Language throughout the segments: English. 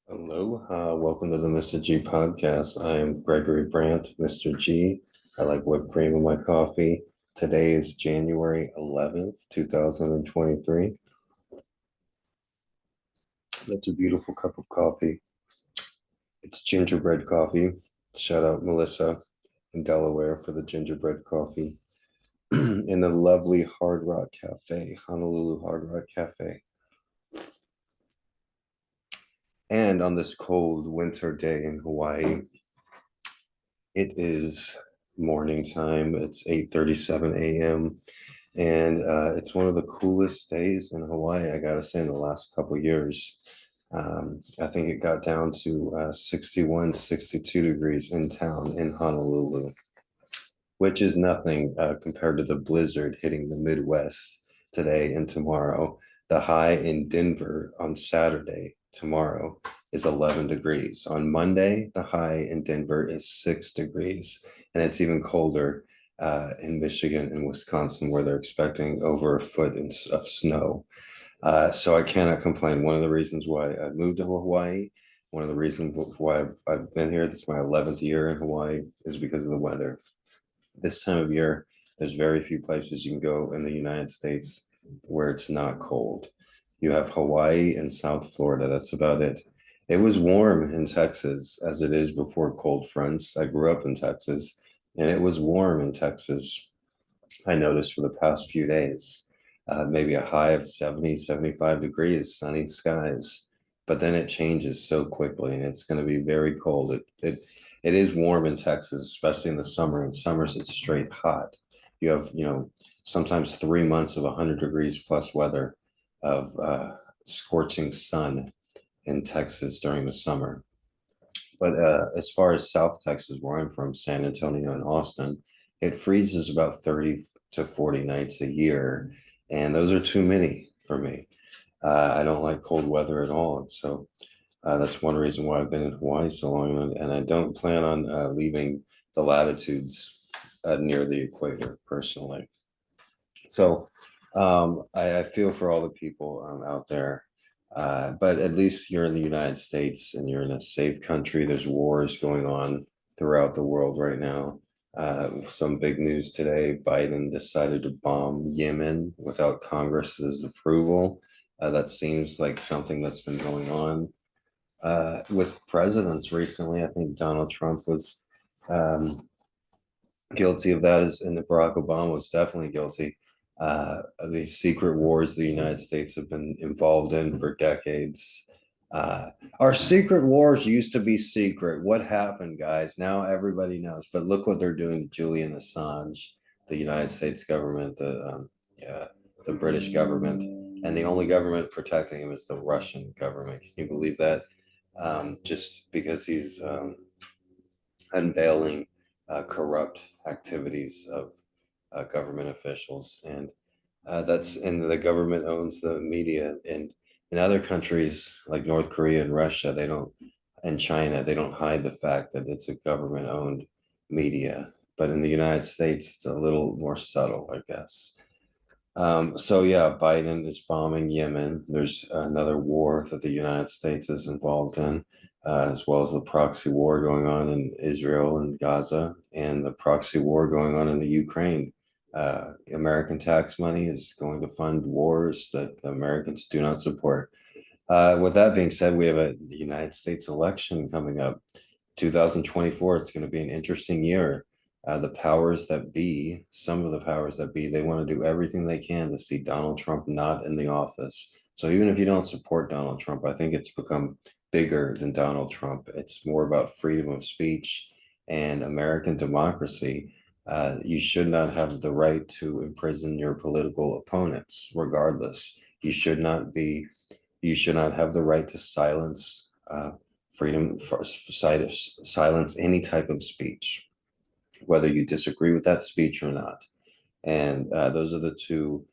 Hello, welcome to the Mr.G podcast. I am Gregory Brandt, Mr. G. I like whipped cream in my coffee. Today is January 11th, 2023. That's a beautiful cup of coffee. It's gingerbread coffee. Shout out Melissa in Delaware for the gingerbread coffee in the lovely Hard Rock Cafe, Honolulu Hard Rock Cafe. And on this cold winter day in Hawaii, it is morning time. It's 8:37 a.m. and it's one of the coolest days in Hawaii, I gotta say, in the last couple years. I think it got down to 61, 62 degrees in town in Honolulu, which is nothing compared to the blizzard hitting the Midwest today and tomorrow. The high in Denver on Saturday, tomorrow, is 11 degrees. On Monday, the high in Denver is 6 degrees. And it's even colder in Michigan and Wisconsin, where they're expecting over a foot of snow. So I cannot complain. One of the reasons why I moved to Hawaii, one of the reasons why I've been here, this is my 11th year in Hawaii, is because of the weather. This time of year, there's very few places you can go in the United States where it's not cold. You have Hawaii and South Florida. That's about it. It was warm in Texas as it is before cold fronts. I grew up in Texas and it was warm in Texas. I noticed for the past few days, maybe a high of 70, 75 degrees, sunny skies. But then it changes so quickly and it's going to be very cold. It is warm in Texas, especially in the summer. In summers, it's straight hot. You have, sometimes 3 months of 100 degrees plus weather of scorching sun in Texas during the summer. But as far as South Texas, where I'm from, San Antonio and Austin, it freezes about 30 to 40 nights a year. And those are too many for me. I don't like cold weather at all. And so that's one reason why I've been in Hawaii so long. And I don't plan on leaving the latitudes near the equator personally. So I feel for all the people out there. But at least you're in the United States and you're in a safe country. There's wars going on throughout the world right now. Some big news today, Biden decided to bomb Yemen without Congress's approval. That seems like something that's been going on with presidents recently. I think Donald Trump was um, guilty of that, and Barack Obama was definitely guilty. These secret wars the United States have been involved in for decades. Our secret wars used to be secret. What happened, guys? Now everybody knows. But look what they're doing to Julian Assange, the United States government, yeah, the British government, and the only government protecting him is the Russian government. Can you believe that? Just because he's unveiling corrupt activities of government officials, and the government owns the media. And in other countries like North Korea and Russia, they don't, and China, they don't hide the fact that it's a government-owned media. But in the United States, it's a little more subtle, I guess. So yeah, Biden is bombing Yemen. There's another war that the United States is involved in, as well as the proxy war going on in Israel and Gaza, and the proxy war going on in the Ukraine. American tax money is going to fund wars that Americans do not support. With that being said, we have the United States election coming up, 2024. It's going to be an interesting year. The powers that be, some of the powers that be, they want to do everything they can to see Donald Trump not in the office. So even if you don't support Donald Trump, I think it's become bigger than Donald Trump. It's more about freedom of speech and American democracy. You should not have the right to imprison your political opponents, regardless. You should not have the right to silence freedom for silence any type of speech, whether you disagree with that speech or not. And those are the two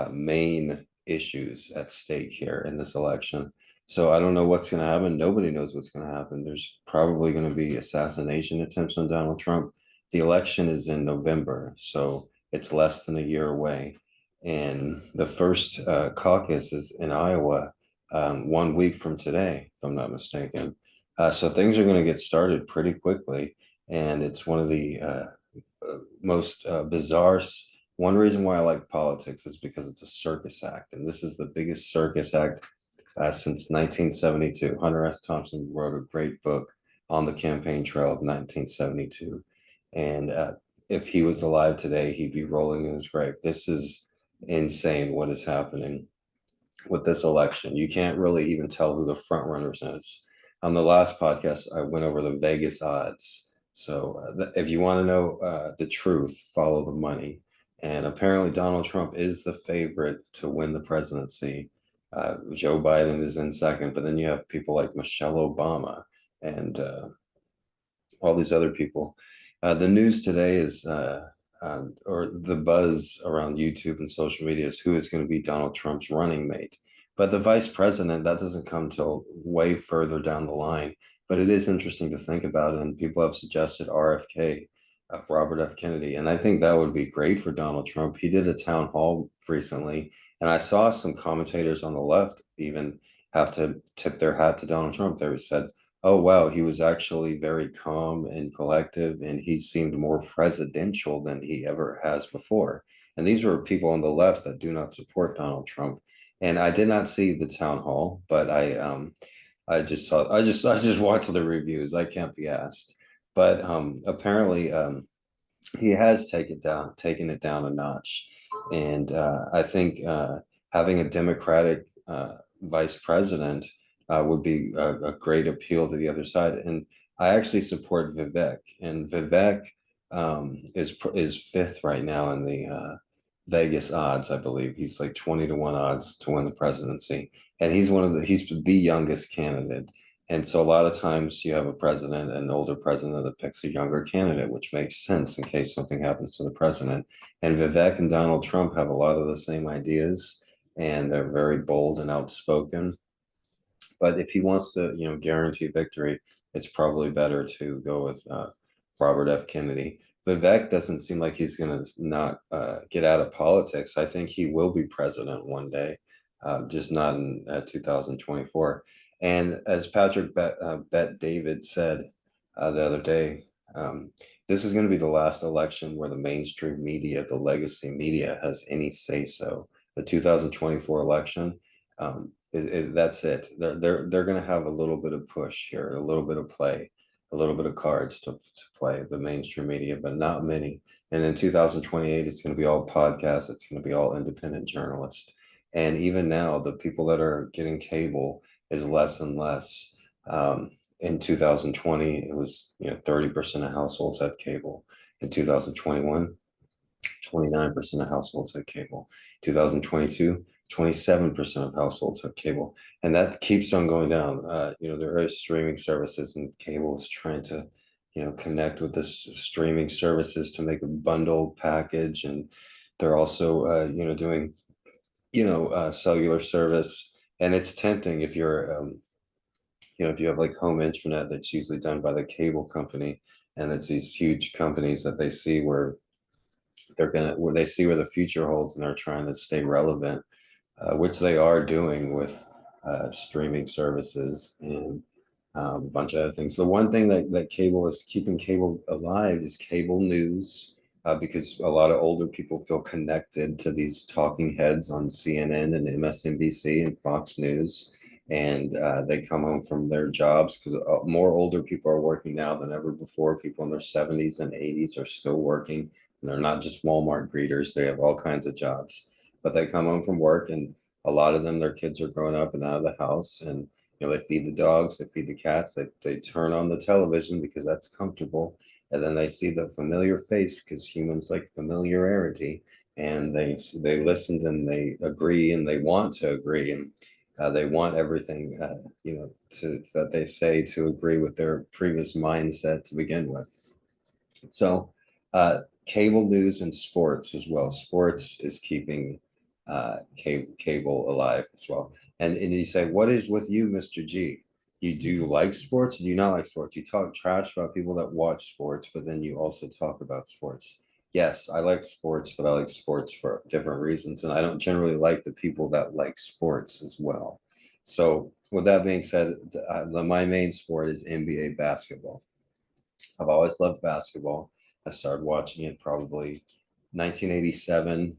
main issues at stake here in this election. So I don't know what's going to happen. Nobody knows what's going to happen. There's probably going to be assassination attempts on Donald Trump. The election is in November, so it's less than a year away. And the first caucus is in Iowa 1 week from today, if I'm not mistaken. So things are going to get started pretty quickly, and it's one of the most bizarre. One reason why I like politics is because it's a circus act, and this is the biggest circus act since 1972. Hunter S. Thompson wrote a great book on the campaign trail of 1972, and if he was alive today, he'd be rolling in his grave. This is insane what is happening with this election. You can't really even tell who the front runners is. On the last podcast, I went over the Vegas odds. So if you want to know the truth, follow the money. And apparently, Donald Trump is the favorite to win the presidency. Joe Biden is in second, but then you have people like Michelle Obama and all these other people. The news today is, or the buzz around YouTube and social media is who is going to be Donald Trump's running mate. But the vice president, that doesn't come till way further down the line. But it is interesting to think about, and people have suggested RFK, Robert F. Kennedy, and I think that would be great for Donald Trump. He did a town hall recently, and I saw some commentators on the left even have to tip their hat to Donald Trump. They said, oh wow, he was actually very calm and collective, and he seemed more presidential than he ever has before. And these were people on the left that do not support Donald Trump. And I did not see the town hall, but I just watched the reviews. I can't be asked. But apparently he has taken it down a notch. And I think having a Democratic vice president would be a great appeal to the other side. And I actually support Vivek, and Vivek is fifth right now in the Vegas odds. I believe he's like 20 to 1 odds to win the presidency, and he's the youngest candidate. And so a lot of times you have a president, an older president that picks a younger candidate, which makes sense in case something happens to the president. And Vivek and Donald Trump have a lot of the same ideas, and they're very bold and outspoken. But if he wants to, guarantee victory, it's probably better to go with Robert F. Kennedy. Vivek doesn't seem like he's going to not get out of politics. I think he will be president one day, just not in 2024. And as Patrick Bet David said the other day, this is going to be the last election where the mainstream media, the legacy media, has any say so. The 2024 election, that's it. They're going to have a little bit of push here, a little bit of play, a little bit of cards to play the mainstream media, but not many. And in 2028, it's going to be all podcasts. It's going to be all independent journalists. And even now, the people that are getting cable is less and less. In 2020, it was 30% of households had cable. In 2021, 29% of households had cable. 2022, 27% of households have cable, and that keeps on going down. There are streaming services, and cable is trying to, connect with this streaming services to make a bundle package, and they're also, doing, cellular service, and it's tempting if you're, if you have like home internet that's usually done by the cable company, and it's these huge companies that they see where they see where the future holds, and they're trying to stay relevant, which they are doing with streaming services and a bunch of other things. The one thing that cable is keeping cable alive is cable news, because a lot of older people feel connected to these talking heads on CNN and MSNBC and Fox News. And they come home from their jobs because more older people are working now than ever before. People in their 70s and 80s are still working, and they're not just Walmart greeters. They have all kinds of jobs, but they come home from work, and a lot of them, their kids are growing up and out of the house, and they feed the dogs, they feed the cats, they turn on the television because that's comfortable, and then they see the familiar face because humans like familiarity, and they listen and they agree and they want to agree, and they want everything that they say to agree with their previous mindset to begin with. So, cable news and sports as well. Sports is keeping cable alive as well. And you say, what is with you, Mr. G? Do you like sports? Or do you not like sports? You talk trash about people that watch sports, but then you also talk about sports. Yes, I like sports, but I like sports for different reasons, and I don't generally like the people that like sports as well. So with that being said, my main sport is NBA basketball. I've always loved basketball. I started watching it probably 1987,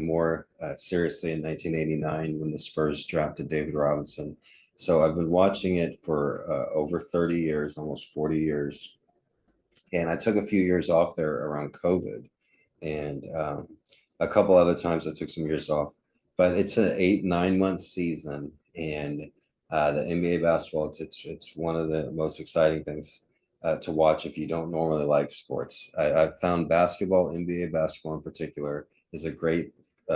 more seriously in 1989 when the Spurs drafted David Robinson. So I've been watching it for over 30 years, almost 40 years. And I took a few years off there around COVID, and a couple other times I took some years off. But it's an 8, 9 month season, and the NBA basketball it's one of the most exciting things to watch if you don't normally like sports. I've found basketball, NBA basketball in particular, is a great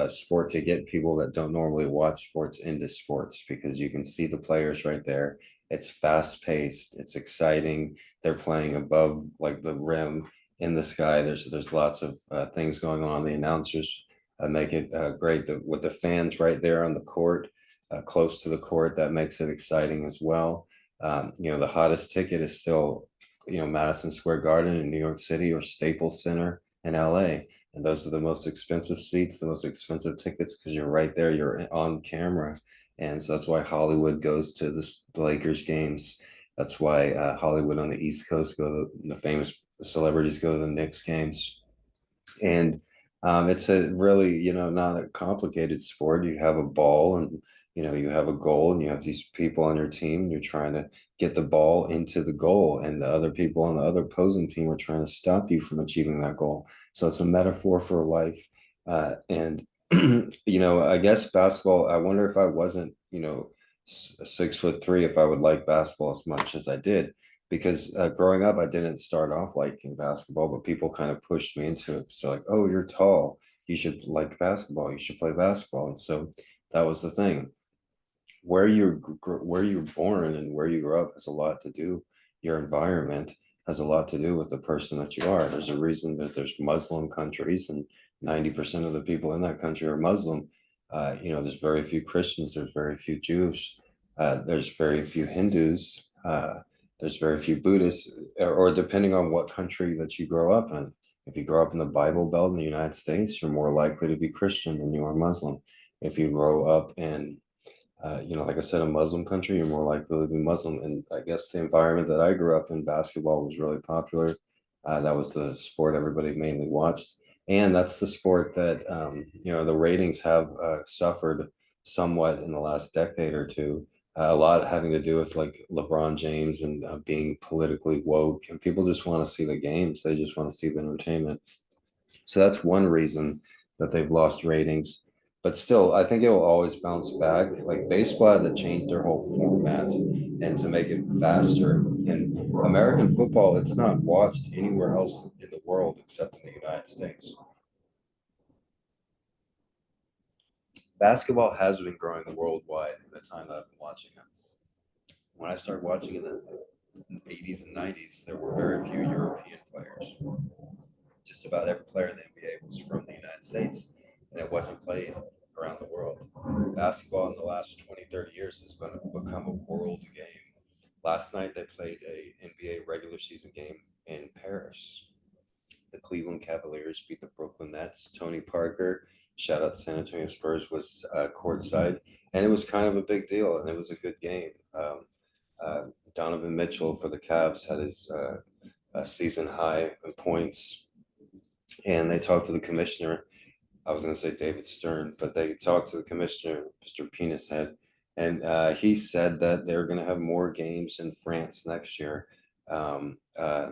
sport to get people that don't normally watch sports into sports because you can see the players right there. It's fast paced, it's exciting. They're playing above like the rim in the sky. There's lots of things going on. The announcers make it great with the fans right there on the court, close to the court. That makes it exciting as well. The hottest ticket is still, Madison Square Garden in New York City or Staples Center in LA. And those are the most expensive seats, the most expensive tickets because you're right there, you're on camera. And so that's why Hollywood goes to the Lakers games. That's why Hollywood on the East Coast the famous celebrities go to the Knicks games. And it's a really, not a complicated sport. You have a ball and, you have a goal and you have these people on your team. And you're trying to get the ball into the goal, and the other people on the other opposing team are trying to stop you from achieving that goal. So it's a metaphor for life. And, I guess basketball, I wonder if I wasn't, 6'3", if I would like basketball as much as I did because growing up, I didn't start off liking basketball, but people kind of pushed me into it. So like, oh, you're tall, you should like basketball, you should play basketball, and so that was the thing. Where you're born and where you grow up has a lot to do. Your environment has a lot to do with the person that you are. There's a reason that there's Muslim countries and 90% of the people in that country are Muslim. There's very few Christians, there's very few Jews, there's very few Hindus. There's very few Buddhists, or depending on what country that you grow up in. If you grow up in the Bible Belt in the United States, you're more likely to be Christian than you are Muslim. If you grow up in, like I said, a Muslim country, you're more likely to be Muslim. And I guess the environment that I grew up in, basketball was really popular. That was the sport everybody mainly watched. And that's the sport that, the ratings have suffered somewhat in the last decade or two. A lot having to do with like LeBron James and being politically woke. And people just want to see the games, they just want to see the entertainment. So that's one reason that they've lost ratings. But still, I think it will always bounce back. Like baseball had to change their whole format and to make it faster. And American football, it's not watched anywhere else in the world except in the United States. Basketball has been growing worldwide in the time that I've been watching it. When I started watching it in the 80s and 90s, there were very few European players. Just about every player in the NBA was from the United States, and it wasn't played around the world. Basketball in the last 20, 30 years has become a world game. Last night, they played a NBA regular season game in Paris. The Cleveland Cavaliers beat the Brooklyn Nets. Tony Parker, shout out to San Antonio Spurs, was courtside, and it was kind of a big deal, and it was a good game. Uh, Donovan Mitchell for the Cavs had his season high in points, and they talked to the commissioner. I was going to say David Stern, but they talked to the commissioner, Mr. Penis Head, and he said that they're going to have more games in France next year, um, uh,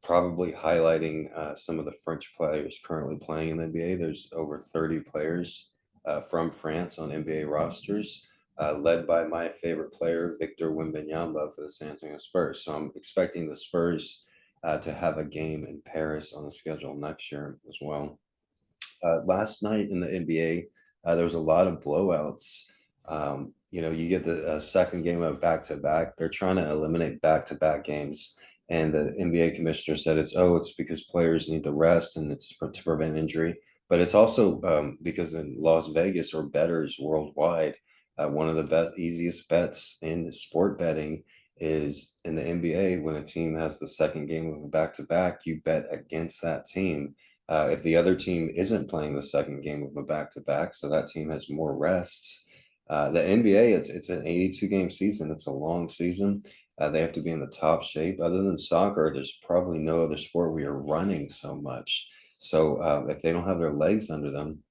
probably highlighting some of the French players currently playing in the NBA. There's over 30 players from France on NBA rosters, led by my favorite player, Victor Wembanyama for the San Antonio Spurs. So I'm expecting the Spurs to have a game in Paris on the schedule next year as well. Last night in the NBA, there was a lot of blowouts. You get the second game of back to back. They're trying to eliminate back to back games, and the NBA commissioner said it's because players need the rest and it's to prevent injury. But it's also because in Las Vegas or bettors worldwide, one of the best easiest bets in sport betting is in the NBA. When a team has the second game of a back to back, you bet against that team if the other team isn't playing the second game of a back to back, so that team has more rests, The NBA, it's an 82 game season. It's a long season. They have to be in the top shape. Other than soccer, there's probably no other sport where you're running so much. So if they don't have their legs under them,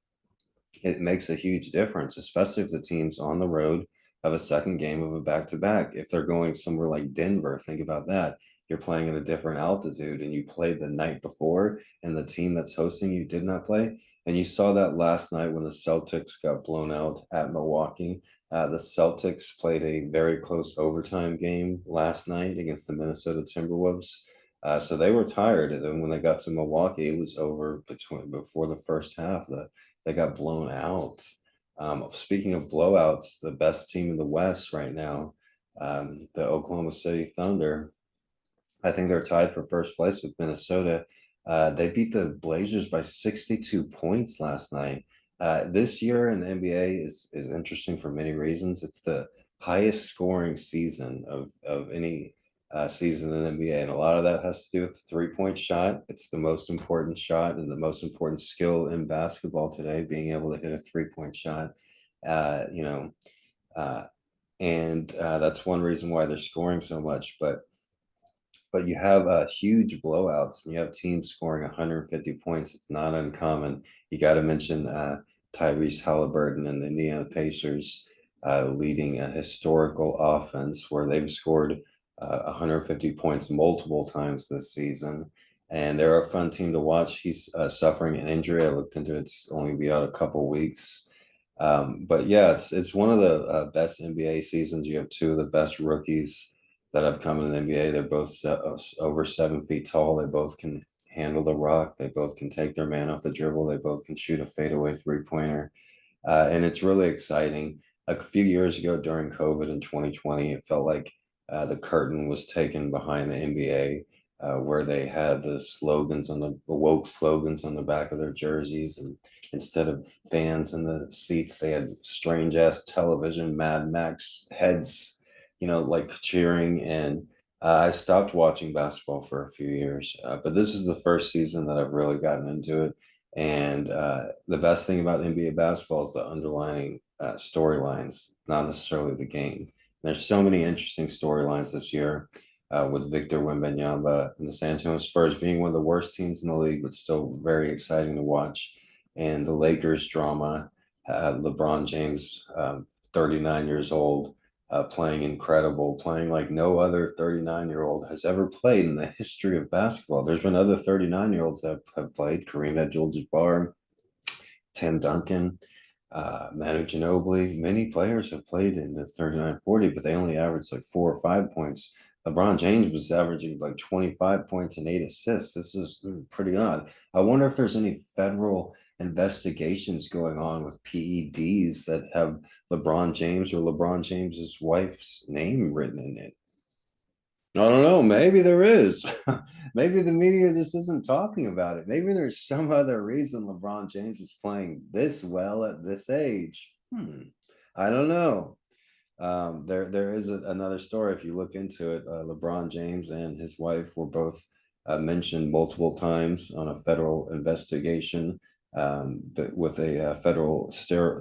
it makes a huge difference, especially if the team's on the road of a second game of a back-to-back. If they're going somewhere like Denver, think about that. You're playing at a different altitude and you played the night before, and the team that's hosting you did not play. And you saw that last night when the Celtics got blown out at Milwaukee. The Celtics played a very close overtime game last night against the Minnesota Timberwolves. So they were tired, and then when they got to Milwaukee, it was over before the first half. They got blown out. Speaking of blowouts, the best team in the West right now, the Oklahoma City Thunder, I think they're tied for first place with Minnesota. They beat the Blazers by 62 points last night. This year in the NBA is interesting for many reasons. It's the highest scoring season of any season in the NBA, and a lot of that has to do with the 3-point shot. It's the most important shot and the most important skill in basketball today, being able to hit a 3-point shot. Uh, you know, uh, and that's one reason why they're scoring so much. But you have huge blowouts and you have teams scoring 150 points. It's not uncommon. You got to mention Tyrese Halliburton and the Indiana Pacers leading a historical offense where they've scored 150 points multiple times this season. And they're a fun team to watch. He's suffering an injury. I looked into it. It's only be out a couple weeks. But yeah, it's one of the best NBA seasons. You have two of the best rookies that have come in the NBA. They're both over 7 feet tall. They both can handle the rock. They both can take their man off the dribble. They both can shoot a fadeaway 3-pointer. And it's really exciting. A few years ago during COVID in 2020, it felt like the curtain was taken behind the NBA, where they had the slogans on the woke slogans on the back of their jerseys, and instead of fans in the seats, they had strange ass television Mad Max heads, like cheering. And I stopped watching basketball for a few years, but this is the first season that I've really gotten into it. And the best thing about NBA basketball is the underlying storylines, not necessarily the game. There's so many interesting storylines this year, with Victor Wembanyama and the San Antonio Spurs being one of the worst teams in the league, but still very exciting to watch. And the Lakers drama, LeBron James, 39 years old, playing incredible, playing like no other 39-year-old has ever played in the history of basketball. There's been other 39-year-olds that have played: Kareem Abdul-Jabbar, Tim Duncan, Manu Ginobili. Many players have played in the 39-40, but they only averaged like 4 or 5 points. LeBron James was averaging like 25 points and 8 assists. This is pretty odd. I wonder if there's any federal investigations going on with PEDs that have LeBron James or LeBron James's wife's name written in it. I don't know. Maybe there is. Maybe the media just isn't talking about it. Maybe there's some other reason LeBron James is playing this well at this age. I don't know. There is another story if you look into it. LeBron James and his wife were both mentioned multiple times on a federal investigation, but with a federal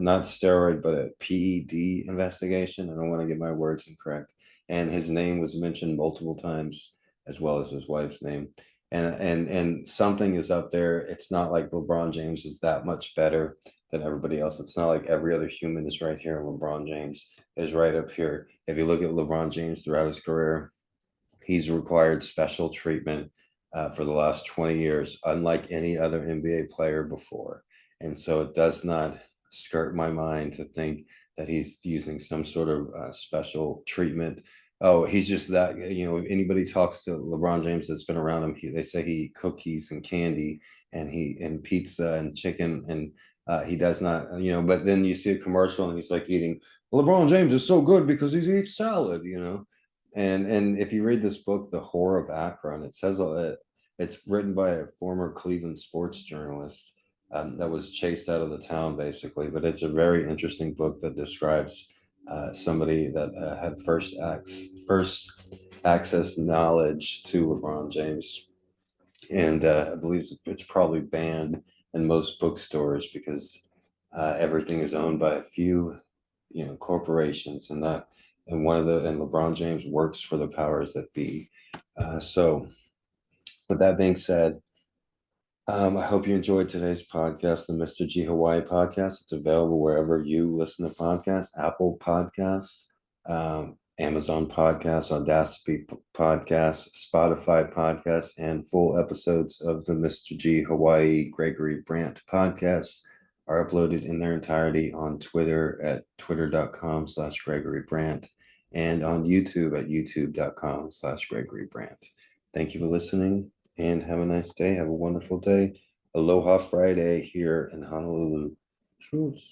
not steroid, but a PED investigation. I don't want to get my words incorrect. And his name was mentioned multiple times, as well as his wife's name. And something is up there. It's not like LeBron James is that much better than everybody else. It's not like every other human is right here. LeBron James is right up here. If you look at LeBron James throughout his career, he's required special treatment for the last 20 years, unlike any other NBA player before. And so it does not skirt my mind to think that he's using some sort of special treatment. Oh, he's just that, if anybody talks to LeBron James that's been around him, they say he eat cookies and candy and pizza and chicken, and he does not, but then you see a commercial and he's like eating. LeBron James is so good because he eats salad. And if you read this book, The Whore of Akron, it says it's written by a former Cleveland sports journalist that was chased out of the town, basically. But it's a very interesting book that describes somebody that had first access knowledge to LeBron James, and I believe it's probably banned in most bookstores because everything is owned by a few corporations and that, and LeBron James works for the powers that be. So with that being said, I hope you enjoyed today's podcast, the Mr. G Hawaii podcast. It's available wherever you listen to podcasts: Apple Podcasts, Amazon Podcasts, Audacity Podcasts, Spotify Podcasts, and full episodes of the Mr. G Hawaii Gregory Brandt podcasts are uploaded in their entirety on Twitter at twitter.com/Gregory Brandt and on YouTube at youtube.com/Gregory Brandt. Thank you for listening and have a nice day. Have a wonderful day. Aloha Friday here in Honolulu. Shoots.